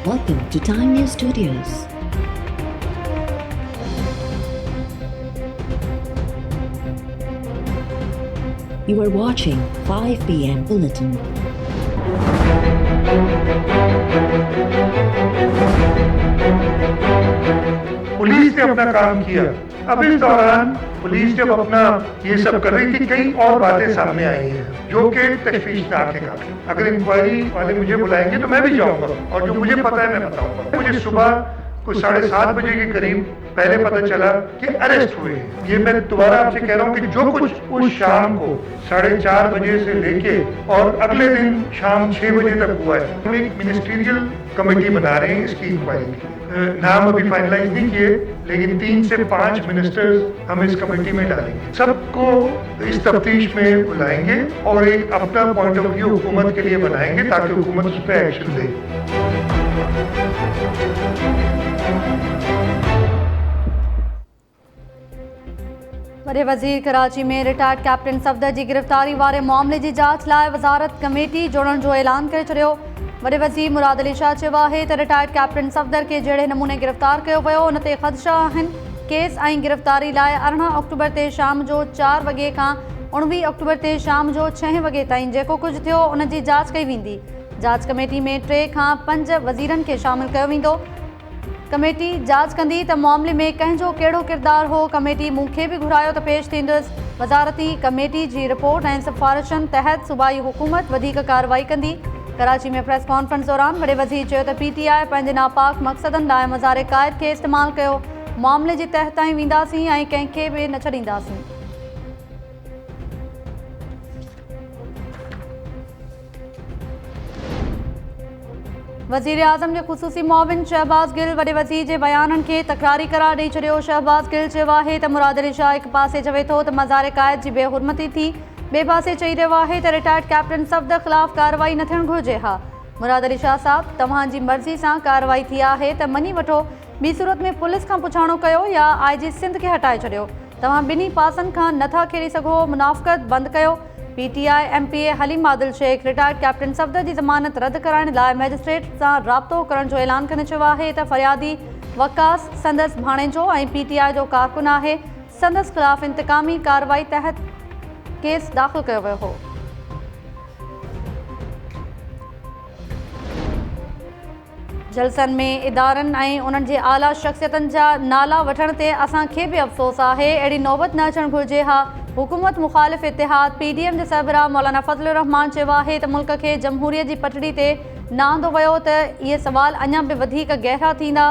Welcome to Time News Studios. You are watching 5 p.m. Bulletin. Police ने अपना काम किया। अब इस दौरान पुलिस जब अपना ये सब कर रही थी, कई और बातें सामने आई हैं जो कि तशवीशनाक है काफी। अगर इंक्वायरी वाले मुझे बुलाएंगे तो मैं भी जाऊंगा और जो मुझे पता है मैं बताऊंगा। मुझे सुबह कुछ 7:30 बजे के करीब पहले पता चला कि अरेस्ट हुए। ये मैं दोबारा आपसे कह रहा हूँ कि जो कुछ उस शाम को 4:30 बजे से लेके और अगले दिन शाम 6 बजे तक हुआ है, हम एक मिनिस्ट्रियल कमेटी बना रहे हैं इसकी इंक्वायरी की। नाम अभी फाइनलाइज नहीं किए, लेकिन 3 से 5 मिनिस्टर्स हम इस कमेटी में डालेंगे। सबको इस तफ्तीश में बुलाएंगे और एक अपना पॉइंट ऑफ व्यू हुकूमत के लिए बनाएंगे ताकि हुकूमत उस पर एक्शन ले। वॾे वज़ीर कराची में रिटायर्ड कैप्टन सफ़दर की गिरफ़्तारी वारे मामले की जांच लाइ वज़ारत कमेटी जोड़ण जो ऐलान करे छॾियो। वॾे वज़ीर मुराद अली शाह चयो आहे त रिटायर्ड कैप्टन सफ़दर के जहिड़े नमूने गिरफ़्तार कयो वियो उन ते ख़दशा आहिनि। केस ऐं गिरफ़्तारी लाइ 18 अक्टूबर ते शाम जो 4 वॻे खां 19 अक्टूबर ते शाम जो 6 वॻे ताईं जेको कुझु थियो उन जी जांच कई वेंदी। जांच कमेटी में 3 खां 5 वज़ीरनि खे शामिल कयो वेंदो। कमेटी जांच कंदी त मामले में कंहिंजो कहिड़ो किरदारु हो। कमेटी मूंखे बि घुरायो त पेश थींदुसि। वज़ारती कमेटी जी रिपोर्ट ऐं सिफ़ारिशनि तहत सूबाई हुकूमत वधीक कार्रवाई कंदी। कराची में प्रेस कॉन्फ्रेंस दौरान वॾे वज़ीर चयो त PTI पंहिंजे नापाक मक़सदनि लाइ मज़ार क़ाइद खे इस्तेमालु कयो। मामले जी तह ताईं वेंदासीं ऐं कंहिंखे बि न छॾींदासीं। वज़ीर आज़म जे ख़ुसूसी मुआविन शहबाज़ गिल वॾे वज़ीर जे बयाननि खे तकरारी करार ॾेई छॾियो। शहबाज़ गिल चयो आहे त मुराद अली शाह हिकु पासे चवे थो त मज़ार क़ाइद जी बेहुरमती थी, ॿिए पासे चई रहियो आहे त रिटायर्ड कैप्टन सफ़दर ख़िलाफ़ कार्रवाई न थियणु घुरिजे। हा, मुराद अली शाह साहब, तव्हांजी मर्ज़ी सां कार्रवाई थी आहे त मञी वठो, ॿी सूरत में पुलिस खां पुछाणो कयो या IG सिंध खे हटाए छॾियो। तव्हां ॿिन्ही पासनि खां नथा खेॾी सघो। मुनाफ़क़त बंदि कयो। PTI MPA Haleem Adil Sheikh retired captain Safdar की ज़मानत रद्द कराइण लाइ मैजिस्ट्रेट सां राब्तो करण जो ऐलान कंदे चयो आहे त फ़रियादी वकास संदसि भाणेजो ऐं PTI जो कारकुन आहे। संदसि ख़िलाफ़ इंतकामी कार्रवाई तहत केस दाख़िल कयो वियो हो। जलसनि में इदारनि ऐं उन्हनि जे आला शख़्सियतनि जा नाला वठण ते असांखे बि अफ़सोस आहे। अहिड़ी नौबत न अचणु घुरिजे। हा, हुकूमत मुख़ालिफ़ इतिहाद PDM जे सरबराह मौलाना फज़लुर रहमान चयो आहे त मुल्क खे जमहूरियत जी पटड़ी ते न आंदो वियो त इहे सवाल अञा बि वधीक गहरा थींदा।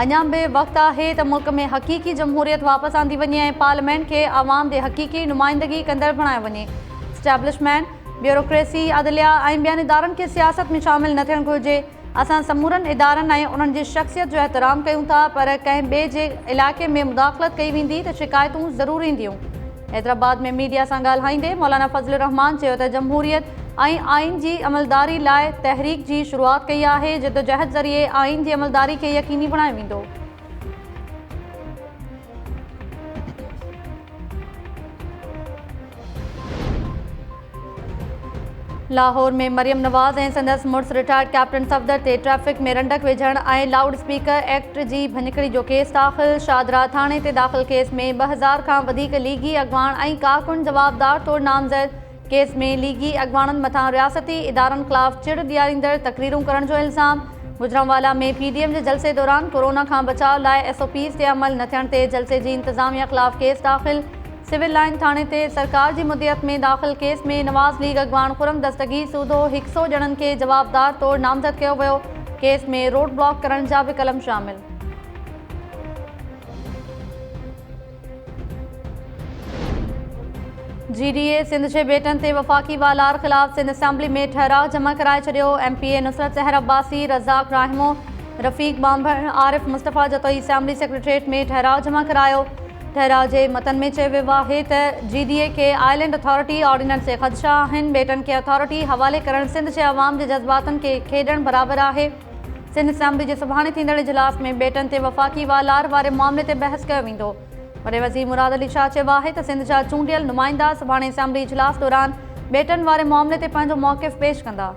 अञा बि वक़्तु आहे त मुल्क में हक़ीक़ी जमहूरियत वापसि आंदी वञे ऐं पार्लियामेंट खे आवाम जे हक़ीक़ी नुमाइंदगी कंदड़ बणायो वञे। स्टैब्लिशमेंट, ब्यूरोक्रेसी, अदलिया ऐं ॿियनि इदारनि खे सियासत में शामिल न थियणु घुरिजे। असां समूरनि इदारनि ऐं उन्हनि जी शख़्सियत जो एहतराम कयूं था, पर कंहिं ॿिए जे इलाइक़े में मुदाख़लत कई वेंदी त शिकायतूं ज़रूरु ईंदियूं। हैदराबाद में मीडिया सां ॻाल्हाईंदे मौलाना फज़लुर रहमान चयो त जमहूरियत ऐं आइन जी अमलदारी लाइ तहरीक जी शुरूआत कई आहे। जदोजहद ज़रिए आइन जी अमलदारी खे यकीनी बणायो वेंदो। लाहौर में मरियम नवाज़ ऐं संदसि मुड़ुसु रिटायर्ड कैप्टन सफ़दर ते ट्रैफ़िक में रंडक विझण ऐं लाउड स्पीकर एक्ट जी भञकड़ी जो केस दाख़िल। शादरा थाणे ते दाख़िल केस में 2000 खां वधीक लीगी अॻवान ऐं कारकुन जवाबदार तौरु नामज़द। केस में लीगी अॻवाननि मथां रियासती इदारनि ख़िलाफ़ चिड़ ॾियारींदड़ तक़रीरूं करण जो इल्ज़ाम। गुजरांवाला में PDM जे जलसे दौरान कोरोना खां बचाव लाइ SOPs ते अमल न थियण ते जलसे जी इंतज़ामिया ख़िलाफ़ केस दाख़िल। सिविल लाइन थाणे ते सरकार जी मुदियत में दाख़िल केस में नवाज़ लीग अॻवान खुरम दस्तगीर सूदो 100 ॼणनि खे जवाबदार तौरु नामज़द कयो वियो। केस में रोड ब्लॉक करण जा बि कलम शामिल। GDA सिंध जे बेटनि ते वफ़ाक़ी वालार ख़िलाफ़ सिंध असेंबली में ठहराव जमा कराए छॾियो। MPA नुसरत ज़हर अब्बासी, रज़ाक राहिमो, रफ़ीक बांभर, आरिफ मुस्तफ़ा जतोई असेंबली सेक्रेटरीट में ठहराव जमा करायो। ठहराव जे मतन में चयो वियो आहे त GDA खे आइलैंड अथॉरिटी ऑर्डिनेंस से ख़दशा आहिनि। बेटनि खे अथॉरिटी हवाले करणु सिंध जे अवाम जे जज़्बातनि खे खेॾणु बराबरि आहे। सिंध असेंबली जे सुभाणे थींदड़ इजलास में बेटनि ते वफ़ाक़ी वालार वारे मामले ते बहस कयो वेंदो। वॾे वज़ीर मुराद अली शाह चयो आहे त सिंध जा चूंडियल नुमाइंदा सुभाणे असेंबली इजलास दौरान बेटनि वारे मामले ते पंहिंजो मौक़िफ़ पेश कंदा।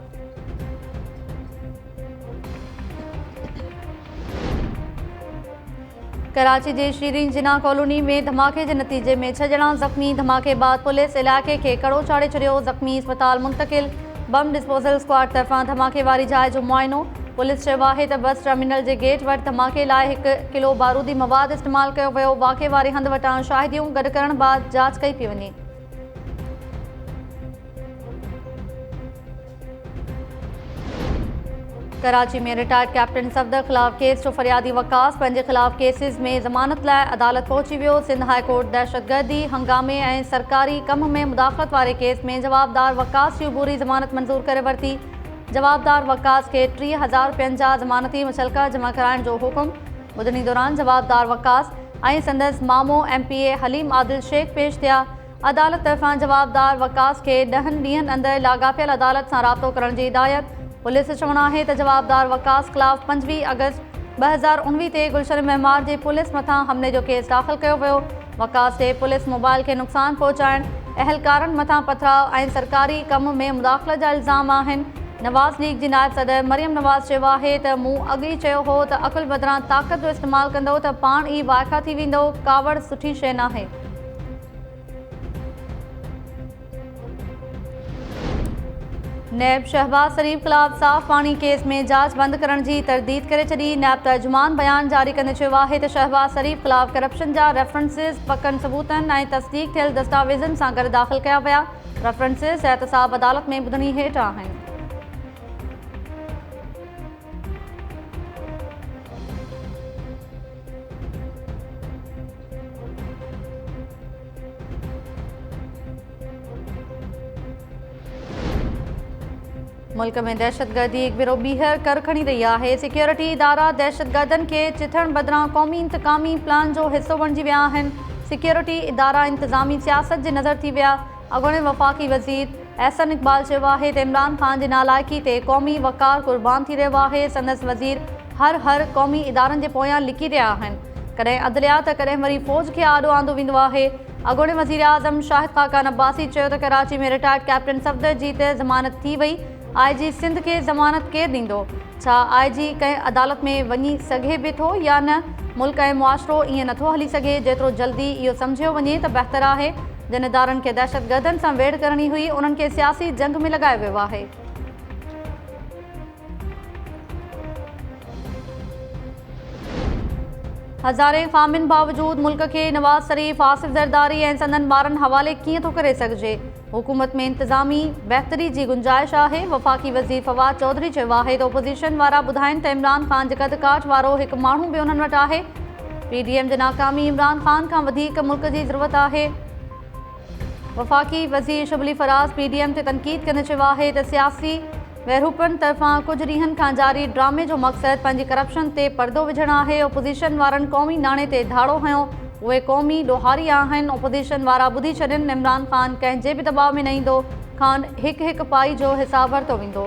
कराची जे शीरीन जिना कॉलोनी में धमाके के नतीजे में 6 ॼणा ज़ख़्मी। धमाके बाद पुलिस इलाके के कड़ो चाढ़े छॾियो। ज़ख़्मी अस्पताल मुंतकिल। बम डिस्पोजल स्क्वाड तरफ़ां धमाके वारी जाइ जो मुआइनो। पुलिस चयो आहे त बस टर्मिनल जे गेट वटि धमाके लाइ 1 किलो बारूदी मवाद इस्तेमालु कयो वियो। वाक़े वारे हंधि वटां शाहिदियूं गॾु करण बाद जांच कई पई वञे। कराची में रिटायर्ड कैप्टन सफ़दर ख़िलाफ़ केस जो फरियादी वकास पंहिंजे ख़िलाफ़ केसिस में ज़मानत लाइ अदालत पहुची वियो। सिंध हाई कोर्ट दहशतगर्दी हंगामे ऐं सरकारी कम में मुदाख़लत वारे केस में जवाबदार वकास जी अबूरी ज़मानत मंज़ूर करे वरिती। जवाबदार वकास के 30,000 रुपयनि जा ज़मानती मुचलका जमा कराइण जो हुकुम। ॿुधणी दौरान जवाबदार वकास ऐं संदसि मामो MPA हलीम आदिल शेख पेश थिया। अदालत तरफ़ां जवाबदार वकास के 10 ॾींहंनि अंदरि लाॻापियल अदालत सां राब्तो करण जी हिदायत। पुलिस चवणु आहे त जवाबदार वकास ख़िलाफ़ 25 अगस्त 2019 ते गुलशन मेमार जे पुलिस मथां हमले जो केस दाख़िल कयो वियो। वकास ते पुलिस मोबाइल खे नुक़सान पहुचाइण, अहलकारनि मथां पथराव ऐं सरकारी कम में मुदाख़लत जा इल्ज़ाम आहिनि। नवाज़ लीग जी नायब सदर मरियम नवाज़ चयो आहे त मूं अॻु ई चयो हो त अकुल बदिरां ताक़त जो इस्तेमालु कंदो त पाण ई वाइका थी वेंदो। कावड़ सुठी शइ नाहे। नैब शहबाज शरीफ ख़िलाफ़ साफ़ पाणी केस में जांच बंदि करण जी तरदीद करे छॾी। नैब तर्जुमान बयान जारी कंदे चयो आहे त शहबाज शरीफ ख़िलाफ़ करप्शन जा रेफरेंसिस पकनि सबूतनि ऐं तस्दीक थियल दस्तावेज़नि सां गॾु दाख़िल कया विया। रेफरेंसिस एहतसाब अदालत में ॿुधणी हेठि आहिनि। मुल्क में दहशतगर्दी हिकु भेरो ॿीहर कर खणी रही आहे। सिक्योरिटी इदारा दहशतगर्दनि खे चिथण बदिरां क़ौमी इंतकामी प्लान जो हिसो बणिजी विया आहिनि। सिक्योरिटी इदारा इंतिज़ामी सियासत जे नज़र थी विया। अॻूणे वफ़ाक़ी वज़ीर अहसन इक़बाल चयो आहे त इमरान ख़ान जी नालाइकी ते क़ौमी वक़ार क़ुर्बान थी रहियो आहे। संदसि वज़ीर हर क़ौमी इदारनि जे पोयां लिकी रहिया आहिनि। कॾहिं अदलिया त कॾहिं वरी फ़ौज खे आॾो आंदो वेंदो आहे। अॻूणे वज़ीर आज़म शाहिद ख़ाक़ान अब्बासी चयो त कराची में रिटायर्ड कैप्टन सफ़दर जी त ज़मानत थी वई। IG सिंध खे ज़मानत केरु ॾींदो? छा IG कंहिं अदालत में वञी सघे बि थो या न? मुल्क ऐं मुआशिरो ईअं नथो हली सघे। जेतिरो जल्दी इहो सम्झियो वञे त बहितर आहे। जिन इदारनि खे दहशतगर्दनि सां वेड़ करणी हुई उन्हनि खे सियासी जंग में लॻायो वियो आहे। हज़ारे ख़ामिन बावजूद मुल्क के नवाज़ शरीफ, आसिफ ज़रदारी ऐं संदन ॿारनि हवाले कीअं थो करे सघिजे? हुकूमत में इंतज़ामी बहितरी जी गुंजाइश आहे। वफ़ाक़ी वज़ीर फवाद चौधरी चयो आहे त ओपोज़िशन वारा ॿुधाइनि त इमरान ख़ान जे कद काठ वारो हिकु माण्हू बि उन्हनि वटि आहे। PDM जी नाकामी इमरान ख़ान खां वधीक मुल्क जी ज़रूरत आहे। वफ़ाक़ी वज़ीर शबली फराज़ PDM ते तनक़ीद कंदे चयो आहे त सियासी वहरूपनि तरफ़ां कुझु ॾींहंनि खां जारी ड्रामे जो मक़सदु पंहिंजी करप्शन ते पर्दो विझणु आहे। ओपोज़िशन वारनि क़ौमी नाणे ते धाड़ो हयो। उहे क़ौमी ॾोहारी आहिनि। ओपोज़िशन वारा ॿुधी छॾनि इमरान ख़ान कंहिंजे बि दॿाउ में न ईंदो। ख़ान हिकु पाई जो हिसाबु वरितो वेंदो।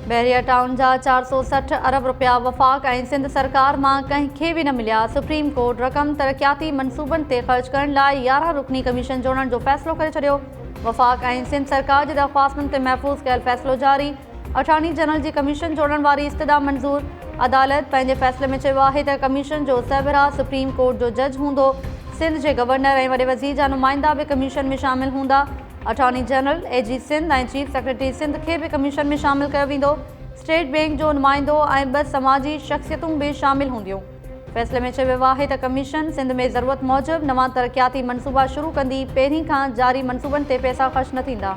बहरिया टाउन जा 460 अरब रुपया वफ़ाक़ ऐं सिंध सरकार मां कंहिंखे बि न मिलिया। सुप्रीम कोर्ट रक़म तरक़ियाती मनसूबनि ते ख़र्च करण लाइ 11 रुकनी कमीशन जोड़ण जो फ़ैसिलो करे छॾियो। वफ़ाक़ ऐं सिंध सरकार जी दरख़्वास्तुनि ते महफ़ूज़ कयल फ़ैसिलो जारी। अटॉर्नी जनरल जी कमीशन जोड़ण वारी इस्तदा मंज़ूर। अदालत पंहिंजे फ़ैसिले में चयो आहे त कमीशन जो सरबराह सुप्रीम कोर्ट जो जज हूंदो। सिंध जे गवर्नर ऐं वॾे वज़ीर जा नुमाइंदा बि कमीशन में शामिल हूंदा। अटॉर्नी जनरल AG सिंध ऐं चीफ सेक्रेटरी सिंध खे बि कमीशन में शामिल कयो वेंदो। स्टेट बैंक जो नुमाइंदो ऐं 2 समाजी शख़्सियतूं बि शामिल हूंदियूं। फ़ैसिले में चयो वियो आहे त कमीशन सिंध में ज़रूरत मूजिबि नवां तरक़ियाती मनसूबा शुरू कंदी। पहिरीं खां जारी मनसूबनि ते पैसा ख़र्च न थींदा।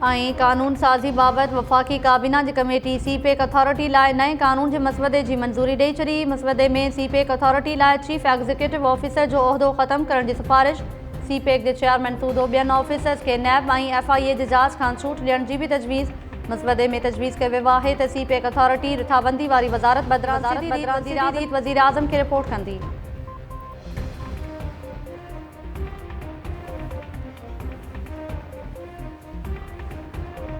ऐं कानून साज़ी बाबति वफ़ाक़ी काबीना जी कमेटी CPEC अथॉरिटी लाइ नए कानून जे मसवदे जी मंज़ूरी ॾेई छॾी। मसवदे में CPEC अथॉरिटी लाइ चीफ एग्ज़ीक्यूटिव ऑफिसर जो उहिदो ख़तमु करण जी सिफ़ारिश। CPEC जे चेयरमैन सूदो ॿियनि ऑफिसर्स खे नैब ऐं FIA जी जांच खां छूट ॾियण जी बि तजवीज़। मसवदे में तजवीज़ कयो वियो आहे त सीपेक अथॉरिटी रिथाबंदी वारी वज़ारत बदिरां वज़ीर आज़म खे रिपोर्ट कंदी।